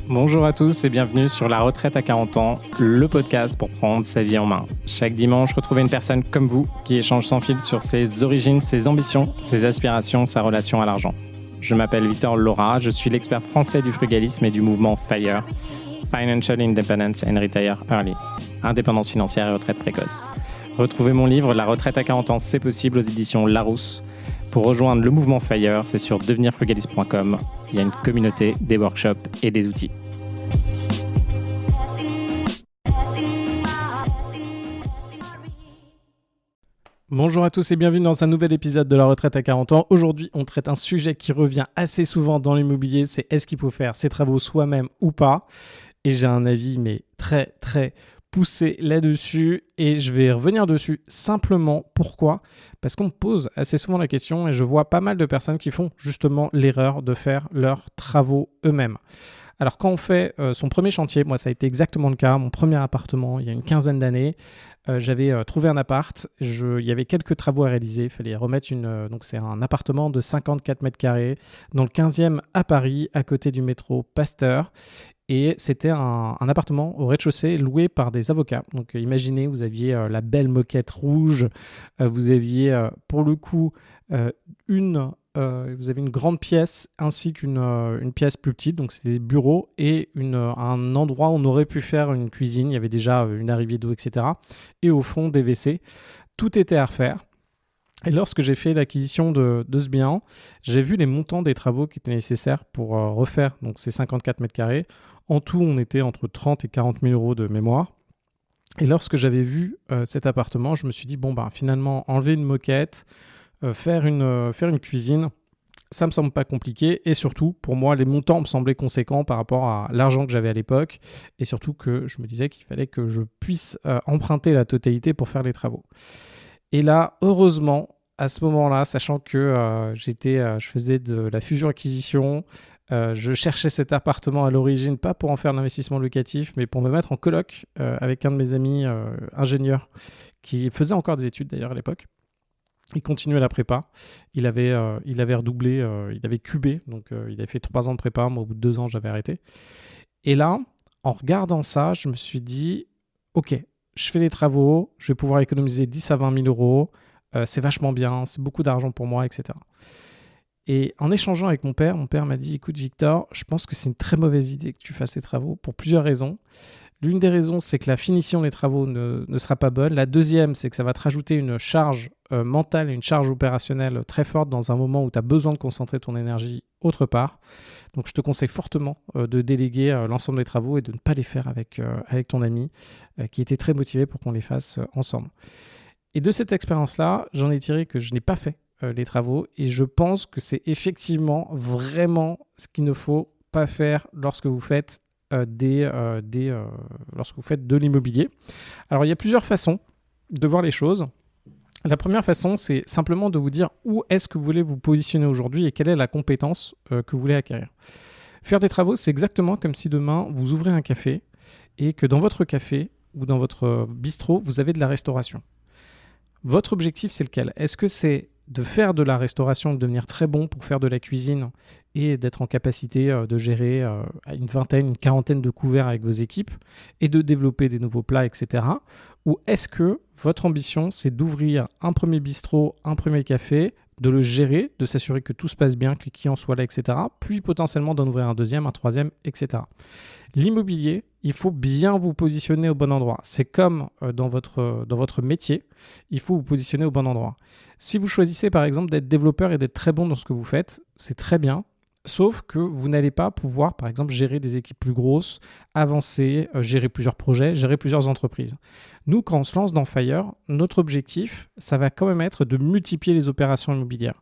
Bonjour à tous et bienvenue sur La Retraite à 40 ans, le podcast pour prendre sa vie en main. Chaque dimanche, retrouvez une personne comme vous qui échange sans fil sur ses origines, ses ambitions, ses aspirations, sa relation à l'argent. Je m'appelle Victor Laura, je suis l'expert français du frugalisme et du mouvement FIRE, Financial Independence and Retire Early, indépendance financière et retraite précoce. Retrouvez mon livre La Retraite à 40 ans, c'est possible aux éditions Larousse. Pour rejoindre le mouvement FIRE, c'est sur devenirfrugaliste.com. Il y a une communauté, des workshops et des outils. Bonjour à tous et bienvenue dans un nouvel épisode de La Retraite à 40 ans. Aujourd'hui, on traite un sujet qui revient assez souvent dans l'immobilier, c'est est-ce qu'il faut faire ses travaux soi-même ou pas ? Et j'ai un avis mais très poussé là-dessus et je vais revenir dessus simplement. Pourquoi ? Parce qu'on me pose assez souvent la question et je vois pas mal de personnes qui font justement l'erreur de faire leurs travaux eux-mêmes. Alors quand on fait son premier chantier, moi ça a été exactement le cas, mon premier appartement il y a une quinzaine d'années, j'avais trouvé un appart, il y avait quelques travaux à réaliser, il fallait remettre donc c'est un appartement de 54 mètres carrés dans le 15e à Paris, à côté du métro Pasteur. Et c'était un appartement au rez-de-chaussée loué par des avocats. Donc imaginez, vous aviez la belle moquette rouge, vous aviez pour le coup vous avez une grande pièce ainsi qu'une pièce plus petite, donc c'est des bureaux et un endroit où on aurait pu faire une cuisine, il y avait déjà une arrivée d'eau, etc. Et au fond des WC, tout était à refaire. Et lorsque j'ai fait l'acquisition de ce bien, j'ai vu les montants des travaux qui étaient nécessaires pour refaire donc, ces 54 mètres carrés. En tout, on était entre 30 et 40 000 euros de mémoire. Et lorsque j'avais vu cet appartement, je me suis dit, finalement, enlever une moquette, faire une cuisine, ça me semble pas compliqué. Et surtout, pour moi, les montants me semblaient conséquents par rapport à l'argent que j'avais à l'époque. Et surtout que je me disais qu'il fallait que je puisse emprunter la totalité pour faire les travaux. Et là, heureusement, à ce moment-là, sachant que je faisais de la fusion-acquisition, je cherchais cet appartement à l'origine, pas pour en faire de l'investissement locatif, mais pour me mettre en coloc avec un de mes amis ingénieurs qui faisait encore des études d'ailleurs à l'époque. Il continuait la prépa. Il avait redoublé, il avait cubé, donc il avait fait 3 ans de prépa. Moi, au bout de 2 ans, j'avais arrêté. Et là, en regardant ça, je me suis dit, ok, je fais les travaux, je vais pouvoir économiser 10 à 20 000 euros, c'est vachement bien, c'est beaucoup d'argent pour moi, etc. Et en échangeant avec mon père m'a dit, écoute Victor, je pense que c'est une très mauvaise idée que tu fasses ces travaux pour plusieurs raisons. L'une des raisons, c'est que la finition des travaux ne sera pas bonne. La deuxième, c'est que ça va te rajouter une charge mentale et une charge opérationnelle très forte dans un moment où tu as besoin de concentrer ton énergie autre part. Donc, je te conseille fortement de déléguer l'ensemble des travaux et de ne pas les faire avec ton ami qui était très motivé pour qu'on les fasse ensemble. Et de cette expérience-là, j'en ai tiré que je n'ai pas fait les travaux et je pense que c'est effectivement vraiment ce qu'il ne faut pas faire lorsque vous faites lorsque vous faites de l'immobilier. Alors, il y a plusieurs façons de voir les choses. La première façon, c'est simplement de vous dire où est-ce que vous voulez vous positionner aujourd'hui et quelle est la compétence que vous voulez acquérir. Faire des travaux, c'est exactement comme si demain, vous ouvrez un café et que dans votre café ou dans votre bistrot, vous avez de la restauration. Votre objectif, c'est lequel ? Est-ce que c'est de faire de la restauration, de devenir très bon pour faire de la cuisine et d'être en capacité de gérer une vingtaine, une quarantaine de couverts avec vos équipes et de développer des nouveaux plats, etc. Ou est-ce que votre ambition, c'est d'ouvrir un premier bistrot, un premier café, de le gérer, de s'assurer que tout se passe bien, que les clients soient là, etc. Puis potentiellement d'en ouvrir un deuxième, un troisième, etc. L'immobilier, il faut bien vous positionner au bon endroit. C'est comme dans votre métier, il faut vous positionner au bon endroit. Si vous choisissez par exemple d'être développeur et d'être très bon dans ce que vous faites, c'est très bien. Sauf que vous n'allez pas pouvoir, par exemple, gérer des équipes plus grosses, avancer, gérer plusieurs projets, gérer plusieurs entreprises. Nous, quand on se lance dans FIRE, notre objectif, ça va quand même être de multiplier les opérations immobilières.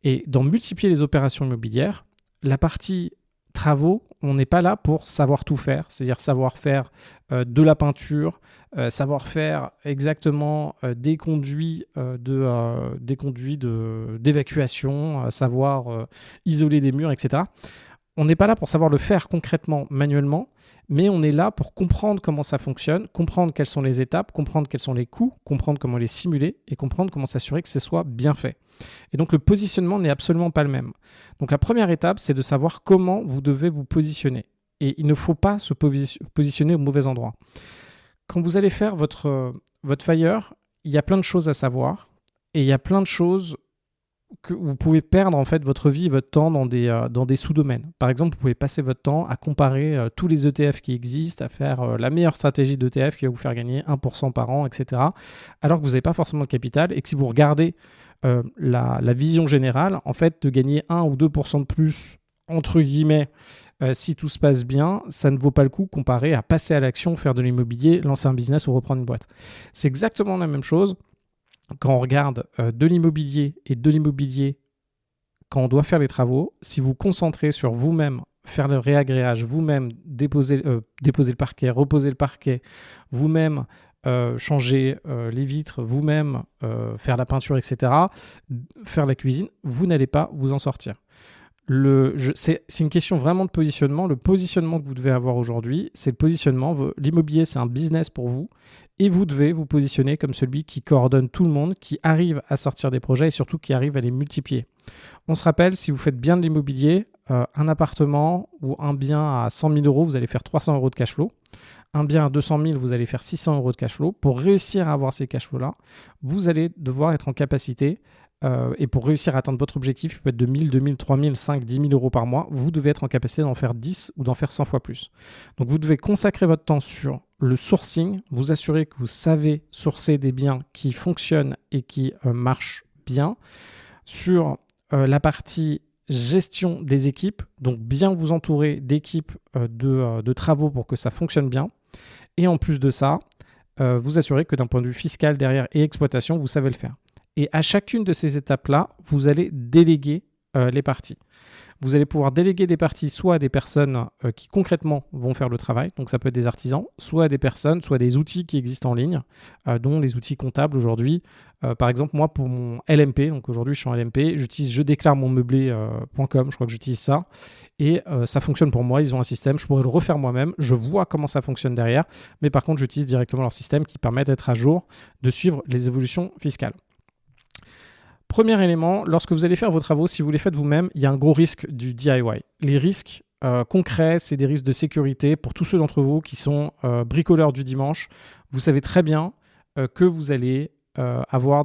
Et dans multiplier les opérations immobilières, la partie travaux, on n'est pas là pour savoir tout faire, c'est-à-dire savoir faire de la peinture, savoir faire exactement des conduits d'évacuation, savoir isoler des murs, etc. on n'est pas là pour savoir le faire concrètement, manuellement, mais on est là pour comprendre comment ça fonctionne, comprendre quelles sont les étapes, comprendre quels sont les coûts, comprendre comment les simuler et comprendre comment s'assurer que ce soit bien fait. Et donc le positionnement n'est absolument pas le même. Donc la première étape, c'est de savoir comment vous devez vous positionner. Et il ne faut pas se positionner au mauvais endroit. Quand vous allez faire votre Fire, il y a plein de choses à savoir et il y a plein de choses que vous pouvez perdre en fait votre vie et votre temps dans des sous-domaines. Par exemple, vous pouvez passer votre temps à comparer tous les ETF qui existent, à faire la meilleure stratégie d'ETF qui va vous faire gagner 1% par an, etc. Alors que vous n'avez pas forcément de capital et que si vous regardez la vision générale, en fait, de gagner 1 ou 2% de plus, entre guillemets, si tout se passe bien, ça ne vaut pas le coup comparé à passer à l'action, faire de l'immobilier, lancer un business ou reprendre une boîte. C'est exactement la même chose quand on regarde de l'immobilier et de l'immobilier quand on doit faire les travaux. Si vous vous concentrez sur vous-même, faire le réagréage, vous-même déposer le parquet, reposer le parquet, vous-même changer les vitres, vous-même faire la peinture, etc., faire la cuisine, vous n'allez pas vous en sortir. C'est une question vraiment de positionnement. Le positionnement que vous devez avoir aujourd'hui, c'est le positionnement. L'immobilier, c'est un business pour vous et vous devez vous positionner comme celui qui coordonne tout le monde, qui arrive à sortir des projets et surtout qui arrive à les multiplier. On se rappelle, si vous faites bien de l'immobilier, un appartement ou un bien à 100 000 euros, vous allez faire 300 euros de cash flow. Un bien à 200 000, vous allez faire 600 euros de cash flow. Pour réussir à avoir ces cash flows-là, vous allez devoir être en capacité et pour réussir à atteindre votre objectif, qui peut être de 1000, 2000, 3000, 5, 10 000 euros par mois, vous devez être en capacité d'en faire 10 ou d'en faire 100 fois plus. Donc vous devez consacrer votre temps sur le sourcing, vous assurer que vous savez sourcer des biens qui fonctionnent et qui marchent bien, sur la partie gestion des équipes, donc bien vous entourer d'équipes de travaux pour que ça fonctionne bien, et en plus de ça, vous assurer que d'un point de vue fiscal derrière et exploitation, vous savez le faire. Et à chacune de ces étapes-là, vous allez déléguer les parties. Vous allez pouvoir déléguer des parties soit à des personnes qui concrètement vont faire le travail, donc ça peut être des artisans, soit à des personnes, soit des outils qui existent en ligne, dont les outils comptables aujourd'hui. Par exemple, moi pour mon LMP, donc aujourd'hui je suis en LMP, j'utilise je déclare mon meublé.com, je crois que j'utilise ça, et ça fonctionne pour moi, ils ont un système, je pourrais le refaire moi-même, je vois comment ça fonctionne derrière, mais par contre j'utilise directement leur système qui permet d'être à jour, de suivre les évolutions fiscales. Premier élément, lorsque vous allez faire vos travaux, si vous les faites vous-même, il y a un gros risque du DIY. Les risques concrets, c'est des risques de sécurité. Pour tous ceux d'entre vous qui sont bricoleurs du dimanche, vous savez très bien que vous allez avoir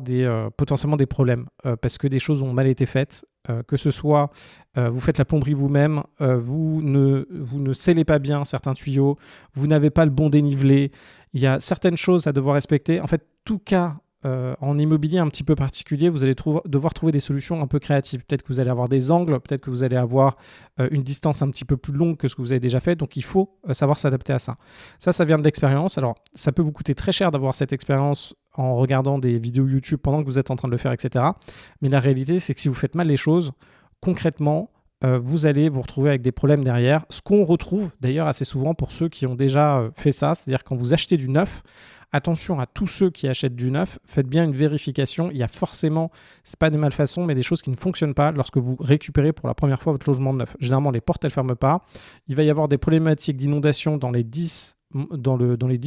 potentiellement des problèmes parce que des choses ont mal été faites, que ce soit vous faites la plomberie vous-même, vous ne scellez pas bien certains tuyaux, vous n'avez pas le bon dénivelé, il y a certaines choses à devoir respecter. En fait, tout cas en immobilier un petit peu particulier, vous allez devoir trouver des solutions un peu créatives. Peut-être que vous allez avoir des angles, peut-être que vous allez avoir une distance un petit peu plus longue que ce que vous avez déjà fait. Donc, il faut savoir s'adapter à ça. Ça vient de l'expérience. Alors, ça peut vous coûter très cher d'avoir cette expérience en regardant des vidéos YouTube pendant que vous êtes en train de le faire, etc. Mais la réalité, c'est que si vous faites mal les choses, concrètement, vous allez vous retrouver avec des problèmes derrière. Ce qu'on retrouve d'ailleurs assez souvent pour ceux qui ont déjà fait ça, c'est-à-dire quand vous achetez du neuf, attention à tous ceux qui achètent du neuf, faites bien une vérification. Il y a forcément, c'est pas des malfaçons, mais des choses qui ne fonctionnent pas lorsque vous récupérez pour la première fois votre logement neuf. Généralement, les portes, elles ne ferment pas. Il va y avoir des problématiques d'inondation dans les 10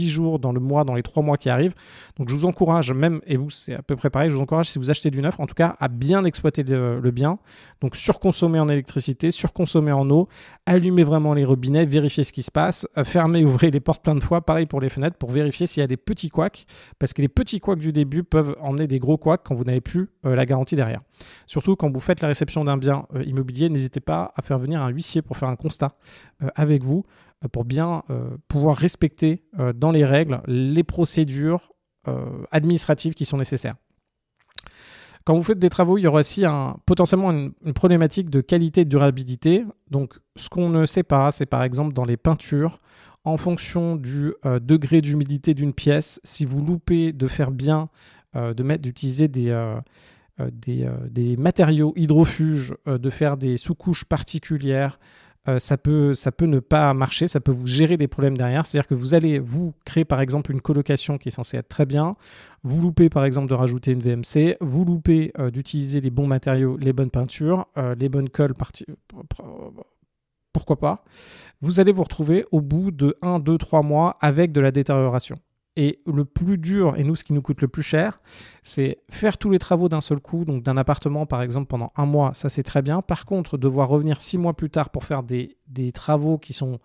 jours, dans le mois, dans les 3 mois qui arrivent. Donc, je vous encourage même, et vous, c'est à peu près pareil, je vous encourage, si vous achetez du neuf, en tout cas, à bien exploiter le bien. Donc, surconsommer en électricité, surconsommer en eau, allumer vraiment les robinets, vérifier ce qui se passe, fermer, ouvrez les portes plein de fois, pareil pour les fenêtres, pour vérifier s'il y a des petits couacs, parce que les petits couacs du début peuvent emmener des gros couacs quand vous n'avez plus la garantie derrière. Surtout quand vous faites la réception d'un bien immobilier, n'hésitez pas à faire venir un huissier pour faire un constat avec vous, pour bien pouvoir respecter dans les règles les procédures administratives qui sont nécessaires. Quand vous faites des travaux, il y aura aussi potentiellement une problématique de qualité et de durabilité. Donc, ce qu'on ne sait pas, c'est par exemple dans les peintures, en fonction du degré d'humidité d'une pièce, si vous loupez de faire bien, d'utiliser des matériaux hydrofuges, de faire des sous-couches particulières, ça peut ne pas marcher, ça peut vous gérer des problèmes derrière. C'est-à-dire que vous allez vous créer par exemple une colocation qui est censée être très bien, vous loupez par exemple de rajouter une VMC, vous loupez d'utiliser les bons matériaux, les bonnes peintures, les bonnes colles pourquoi pas, vous allez vous retrouver au bout de 1, 2, 3 mois avec de la détérioration. Et le plus dur, et nous, ce qui nous coûte le plus cher, c'est faire tous les travaux d'un seul coup, donc d'un appartement, par exemple, pendant 1 mois, ça c'est très bien. Par contre, devoir revenir 6 mois plus tard pour faire des travaux qui sont,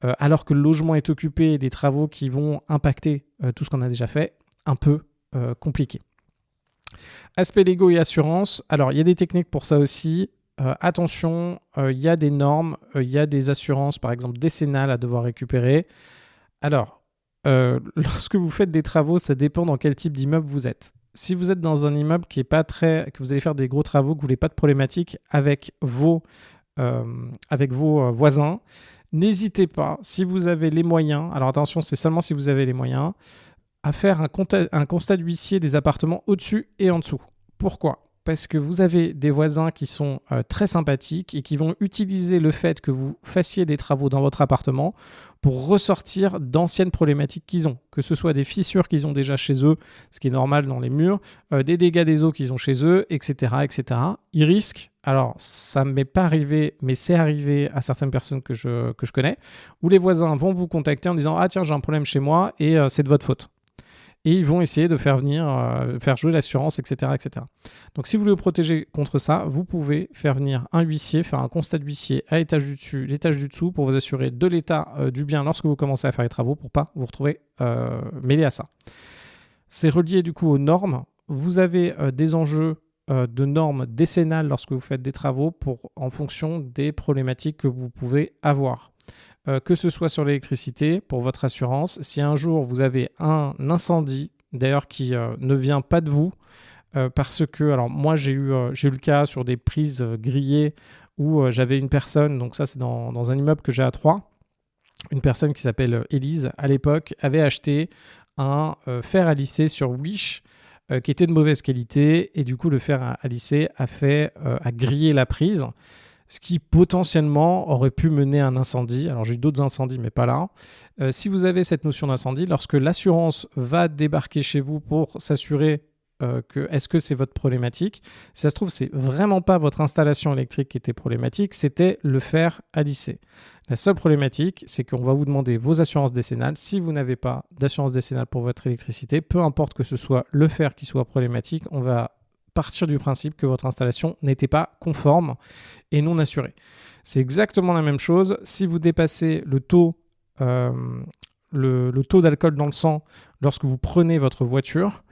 alors que le logement est occupé, des travaux qui vont impacter tout ce qu'on a déjà fait, un peu compliqué. Aspect légaux et assurance, alors il y a des techniques pour ça aussi. Attention, il y a des normes, il y a des assurances, par exemple décennales à devoir récupérer. Alors, lorsque vous faites des travaux, ça dépend dans quel type d'immeuble vous êtes. Si vous êtes dans un immeuble qui est pas très, que vous allez faire des gros travaux, que vous n'avez pas de problématique avec vos voisins, n'hésitez pas, si vous avez les moyens, alors attention, c'est seulement si vous avez les moyens, à faire un constat d'huissier des appartements au-dessus et en dessous. Pourquoi ? Parce que vous avez des voisins qui sont très sympathiques et qui vont utiliser le fait que vous fassiez des travaux dans votre appartement pour ressortir d'anciennes problématiques qu'ils ont, que ce soit des fissures qu'ils ont déjà chez eux, ce qui est normal dans les murs, des dégâts des eaux qu'ils ont chez eux, etc., etc. Ils risquent, alors ça ne m'est pas arrivé, mais c'est arrivé à certaines personnes que je connais, où les voisins vont vous contacter en disant « Ah tiens, j'ai un problème chez moi et c'est de votre faute ». Et ils vont essayer de faire jouer l'assurance, etc., etc. Donc, si vous voulez vous protéger contre ça, vous pouvez faire venir un huissier, faire un constat d'huissier à l'étage du dessus, l'étage du dessous, pour vous assurer de l'état du bien lorsque vous commencez à faire les travaux, pour ne pas vous retrouver mêlé à ça. C'est relié du coup aux normes. Vous avez des enjeux de normes décennales lorsque vous faites des travaux en fonction des problématiques que vous pouvez avoir. Que ce soit sur l'électricité pour votre assurance, si un jour vous avez un incendie, d'ailleurs qui ne vient pas de vous, parce que, alors moi j'ai eu le cas sur des prises grillées où j'avais une personne, donc ça c'est dans un immeuble que j'ai à Troyes, une personne qui s'appelle Élise, à l'époque, avait acheté un fer à lisser sur Wish qui était de mauvaise qualité, et du coup le fer à lisser a grillé la prise, ce qui potentiellement aurait pu mener à un incendie. Alors j'ai eu d'autres incendies, mais pas là. Si vous avez cette notion d'incendie, lorsque l'assurance va débarquer chez vous pour s'assurer que est-ce que c'est votre problématique, si ça se trouve, c'est vraiment pas votre installation électrique qui était problématique, c'était le fer à lisser. La seule problématique, c'est qu'on va vous demander vos assurances décennales. Si vous n'avez pas d'assurance décennale pour votre électricité, peu importe que ce soit le fer qui soit problématique, on va partir du principe que votre installation n'était pas conforme et non assurée. C'est exactement la même chose. Si vous dépassez le taux d'alcool dans le sang lorsque vous prenez votre voiture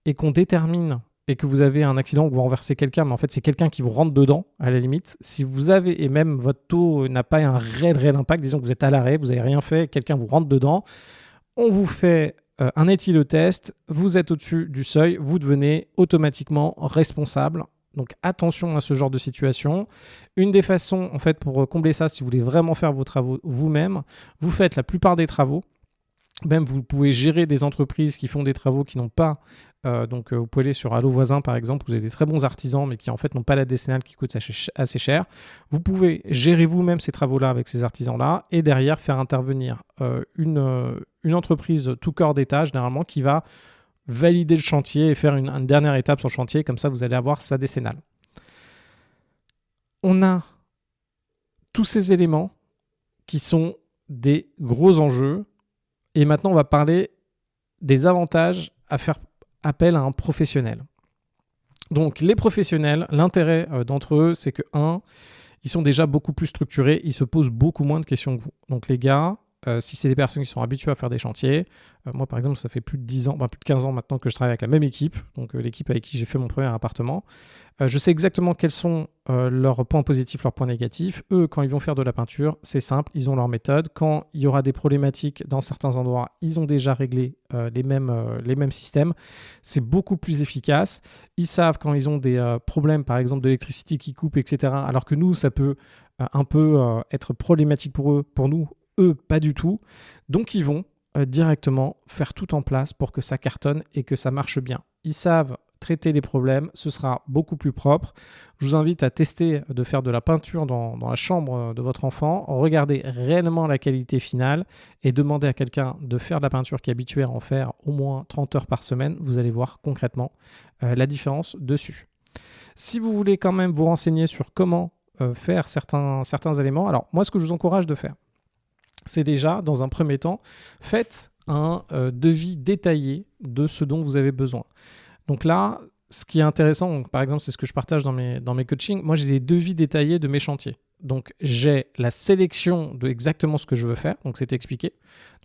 et qu'on détermine et que vous avez un accident où vous renversez quelqu'un, mais en fait c'est quelqu'un qui vous rentre dedans à la limite, si vous avez, et même votre taux n'a pas un réel impact, disons que vous êtes à l'arrêt, vous n'avez rien fait, quelqu'un vous rentre dedans, on vous fait un éthylotest, vous êtes au-dessus du seuil, vous devenez automatiquement responsable. Donc attention à ce genre de situation. Une des façons, en fait, pour combler ça, si vous voulez vraiment faire vos travaux vous-même, vous faites la plupart des travaux. Même vous pouvez gérer des entreprises qui font des travaux qui n'ont pas, donc vous pouvez aller sur Allo Voisin par exemple, vous avez des très bons artisans mais qui en fait n'ont pas la décennale qui coûte assez cher. Vous pouvez gérer vous-même ces travaux-là avec ces artisans-là et derrière faire intervenir une entreprise tout corps d'État généralement qui va valider le chantier et faire une dernière étape sur le chantier, comme ça vous allez avoir sa décennale. On a tous ces éléments qui sont des gros enjeux. Et maintenant, on va parler des avantages à faire appel à un professionnel. Donc, les professionnels, l'intérêt d'entre eux, c'est que, ils sont déjà beaucoup plus structurés, ils se posent beaucoup moins de questions que vous. Donc, les gars, si c'est des personnes qui sont habituées à faire des chantiers, moi, par exemple, ça fait plus de 10 ans, plus de 15 ans maintenant que je travaille avec la même équipe, donc l'équipe avec qui j'ai fait mon premier appartement. Je sais exactement quels sont leurs points positifs, leurs points négatifs. Eux, quand ils vont faire de la peinture, c'est simple, ils ont leur méthode. Quand il y aura des problématiques dans certains endroits, ils ont déjà réglé les mêmes systèmes. C'est beaucoup plus efficace. Ils savent quand ils ont des problèmes, par exemple d'électricité qui coupe, etc. Alors que nous, ça peut un peu être problématique pour nous. Eux, pas du tout. Donc, ils vont directement faire tout en place pour que ça cartonne et que ça marche bien. Ils savent traiter les problèmes, ce sera beaucoup plus propre. Je vous invite à tester de faire de la peinture dans la chambre de votre enfant, regardez réellement la qualité finale et demandez à quelqu'un de faire de la peinture qui est habitué à en faire au moins 30 heures par semaine. Vous allez voir concrètement la différence dessus. Si vous voulez quand même vous renseigner sur comment faire certains éléments. Alors moi, ce que je vous encourage de faire, c'est déjà, dans un premier temps, faites un devis détaillé de ce dont vous avez besoin. Donc là, ce qui est intéressant, donc, par exemple, c'est ce que je partage dans mes coachings, moi j'ai des devis détaillés de mes chantiers. Donc j'ai la sélection de exactement ce que je veux faire, donc c'est expliqué.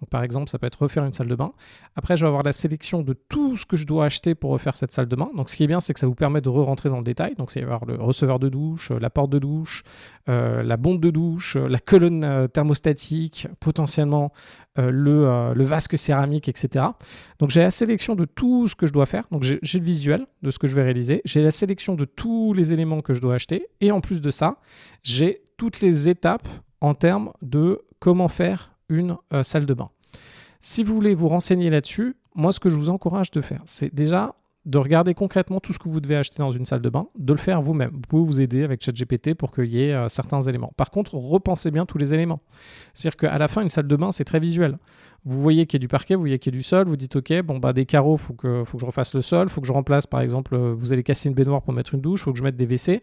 Donc par exemple, ça peut être refaire une salle de bain. Après, je vais avoir la sélection de tout ce que je dois acheter pour refaire cette salle de bain. Donc ce qui est bien, c'est que ça vous permet de re-rentrer dans le détail. Donc c'est avoir le receveur de douche, la porte de douche, la bombe de douche, la colonne thermostatique, potentiellement le vasque céramique, etc. Donc j'ai la sélection de tout ce que je dois faire. Donc j'ai le visuel de ce que je vais réaliser. J'ai la sélection de tous les éléments que je dois acheter. Et en plus de ça, j'ai toutes les étapes en termes de comment faire une salle de bain. Si vous voulez vous renseigner là-dessus, moi ce que je vous encourage de faire, c'est déjà de regarder concrètement tout ce que vous devez acheter dans une salle de bain, de le faire vous-même. Vous pouvez vous aider avec ChatGPT pour qu'il y ait certains éléments. Par contre, repensez bien tous les éléments. C'est-à-dire qu'à la fin, une salle de bain, c'est très visuel. Vous voyez qu'il y a du parquet, vous voyez qu'il y a du sol, vous dites ok, bon bah des carreaux, faut que je refasse le sol, faut que je remplace par exemple, vous allez casser une baignoire pour mettre une douche, faut que je mette des WC.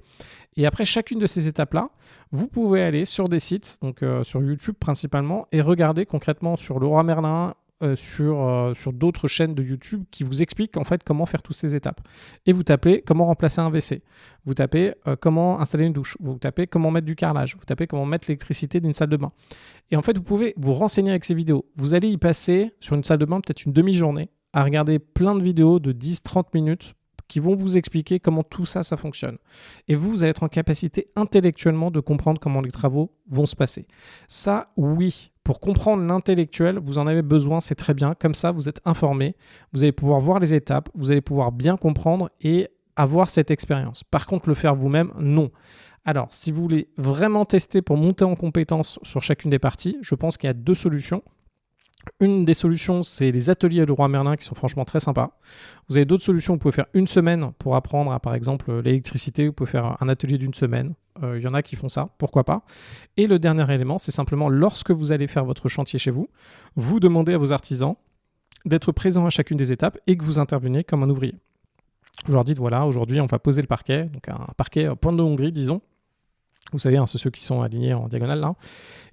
Et après chacune de ces étapes-là, vous pouvez aller sur des sites, donc sur YouTube principalement, et regarder concrètement sur Leroy Merlin, sur d'autres chaînes de YouTube qui vous expliquent en fait comment faire toutes ces étapes. Et vous tapez comment remplacer un WC, vous tapez comment installer une douche, vous tapez comment mettre du carrelage, vous tapez comment mettre l'électricité d'une salle de bain. Et en fait, vous pouvez vous renseigner avec ces vidéos. Vous allez y passer sur une salle de bain peut-être une demi-journée à regarder plein de vidéos de 10-30 minutes qui vont vous expliquer comment tout ça fonctionne. Et vous allez être en capacité intellectuellement de comprendre comment les travaux vont se passer. Ça, oui. Pour comprendre l'intellectuel, vous en avez besoin, c'est très bien. Comme ça, vous êtes informé, vous allez pouvoir voir les étapes, vous allez pouvoir bien comprendre et avoir cette expérience. Par contre, le faire vous-même, non. Alors, si vous voulez vraiment tester pour monter en compétence sur chacune des parties, je pense qu'il y a 2 solutions. Une des solutions, c'est les ateliers de Leroy Merlin qui sont franchement très sympas. Vous avez d'autres solutions, vous pouvez faire une semaine pour apprendre à, par exemple, l'électricité, vous pouvez faire un atelier d'une semaine. Il y en a qui font ça, pourquoi pas. Et le dernier élément, c'est simplement lorsque vous allez faire votre chantier chez vous, vous demandez à vos artisans d'être présents à chacune des étapes et que vous intervenez comme un ouvrier. Vous leur dites, voilà, aujourd'hui on va poser le parquet, donc un parquet pointe de Hongrie, disons. Vous savez, c'est ceux qui sont alignés en diagonale là.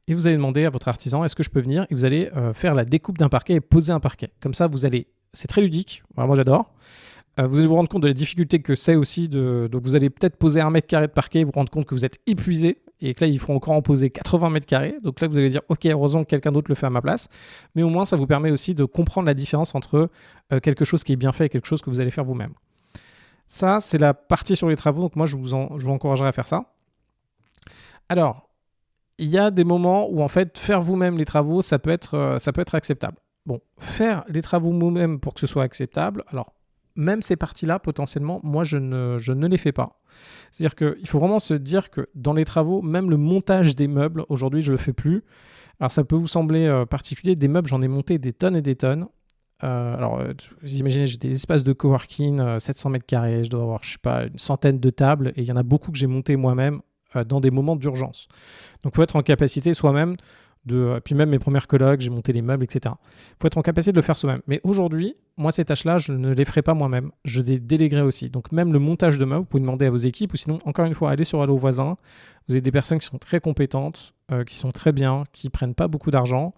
Et vous allez demander à votre artisan, est-ce que je peux venir? Et vous allez faire la découpe d'un parquet et poser un parquet. Comme ça, c'est très ludique. Alors, moi, j'adore. Vous allez vous rendre compte de la difficulté que c'est aussi. Donc, vous allez peut-être poser 1 mètre carré de parquet et vous rendre compte que vous êtes épuisé et que là, il faut encore en poser 80 mètres carrés. Donc là, vous allez dire, ok, heureusement que quelqu'un d'autre le fait à ma place. Mais au moins, ça vous permet aussi de comprendre la différence entre quelque chose qui est bien fait et quelque chose que vous allez faire vous-même. Ça, c'est la partie sur les travaux. Donc moi, je vous encouragerai à faire ça. Alors, il y a des moments où en fait faire vous-même les travaux, ça peut être acceptable. Bon, faire les travaux vous-même pour que ce soit acceptable, alors même ces parties-là, potentiellement, moi je ne les fais pas. C'est-à-dire qu'il faut vraiment se dire que dans les travaux, même le montage des meubles, aujourd'hui je ne le fais plus. Alors ça peut vous sembler particulier, des meubles, j'en ai monté des tonnes et des tonnes. Vous imaginez, j'ai des espaces de coworking, 700 mètres carrés, je dois avoir, je sais pas, une centaine de tables, et il y en a beaucoup que j'ai monté moi-même dans des moments d'urgence. Donc, il faut être en capacité soi-même puis même mes premières colocs, j'ai monté les meubles, etc. Il faut être en capacité de le faire soi-même. Mais aujourd'hui, moi, ces tâches-là, je ne les ferai pas moi-même. Je les déléguerai aussi. Donc, même le montage de meubles, vous pouvez demander à vos équipes ou sinon, encore une fois, allez sur Allo Voisin. Vous avez des personnes qui sont très compétentes, qui sont très bien, qui ne prennent pas beaucoup d'argent.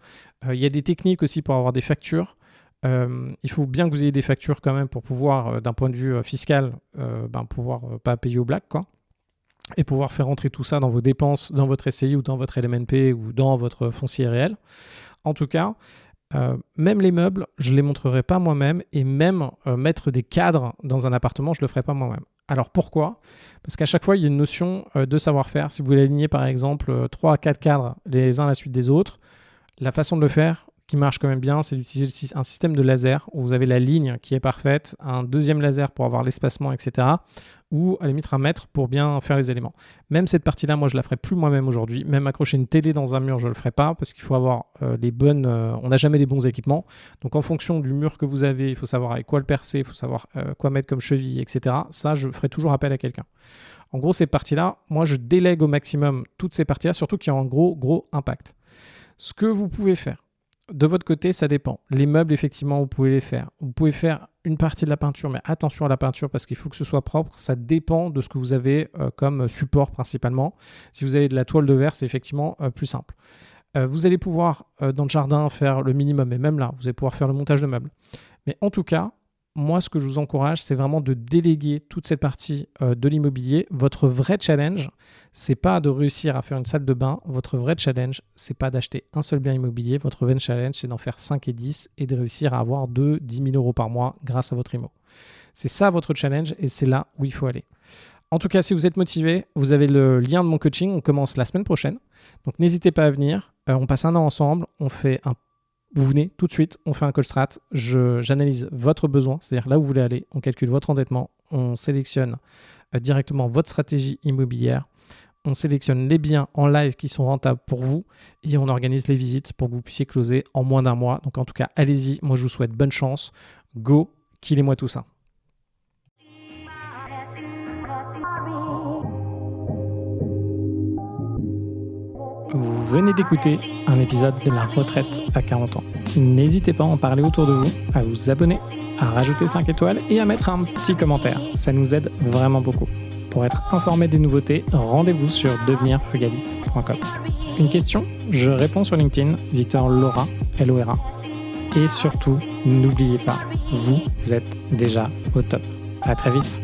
Il y a des techniques aussi pour avoir des factures. Il faut bien que vous ayez des factures quand même pour pouvoir, d'un point de vue fiscal, pouvoir pas payer au black, quoi. Et pouvoir faire rentrer tout ça dans vos dépenses, dans votre SCI ou dans votre LMNP ou dans votre foncier réel. En tout cas, même les meubles, je ne les montrerai pas moi-même et même mettre des cadres dans un appartement, je ne le ferai pas moi-même. Alors pourquoi? Parce qu'à chaque fois, il y a une notion de savoir-faire. Si vous voulez aligner par exemple 3 à 4 cadres les uns à la suite des autres, la façon de le faire qui marche quand même bien, c'est d'utiliser un système de laser où vous avez la ligne qui est parfaite, un deuxième laser pour avoir l'espacement, etc. Ou à la limite un mètre pour bien faire les éléments. Même cette partie-là, moi je la ferai plus moi-même aujourd'hui. Même accrocher une télé dans un mur, je le ferai pas parce qu'il faut avoir les bonnes... on n'a jamais les bons équipements. Donc en fonction du mur que vous avez, il faut savoir avec quoi le percer, il faut savoir quoi mettre comme cheville, etc. Ça, je ferai toujours appel à quelqu'un. En gros, ces parties-là, moi je délègue au maximum toutes ces parties-là, surtout qui ont un gros impact. Ce que vous pouvez faire, De votre côté, ça dépend. Les meubles, effectivement, vous pouvez les faire. Vous pouvez faire une partie de la peinture, mais attention à la peinture parce qu'il faut que ce soit propre. Ça dépend de ce que vous avez comme support principalement. Si vous avez de la toile de verre, c'est effectivement plus simple. Vous allez pouvoir, dans le jardin, faire le minimum. Et même là, vous allez pouvoir faire le montage de meubles. Mais en tout cas, moi, ce que je vous encourage, c'est vraiment de déléguer toute cette partie de l'immobilier. Votre vrai challenge, c'est pas de réussir à faire une salle de bain. Votre vrai challenge, c'est pas d'acheter un seul bien immobilier. Votre vrai challenge, c'est d'en faire 5 et 10 et de réussir à avoir 10 000 euros par mois grâce à votre IMO. C'est ça votre challenge et c'est là où il faut aller. En tout cas, si vous êtes motivé, vous avez le lien de mon coaching. On commence la semaine prochaine. Donc, n'hésitez pas à venir. On passe un an ensemble. Vous venez tout de suite, on fait un call strat, j'analyse votre besoin, c'est-à-dire là où vous voulez aller, on calcule votre endettement, on sélectionne directement votre stratégie immobilière, on sélectionne les biens en live qui sont rentables pour vous et on organise les visites pour que vous puissiez closer en moins d'un mois. Donc en tout cas, allez-y, moi je vous souhaite bonne chance, go, killez-moi tout ça. Vous venez d'écouter un épisode de la retraite à 40 ans. N'hésitez pas à en parler autour de vous, à vous abonner, à rajouter 5 étoiles et à mettre un petit commentaire. Ça nous aide vraiment beaucoup. Pour être informé des nouveautés, rendez-vous sur devenirfrugaliste.com. Une question ? Je réponds sur LinkedIn, Victor Lora, L-O-R-A. Et surtout, n'oubliez pas, vous êtes déjà au top. À très vite.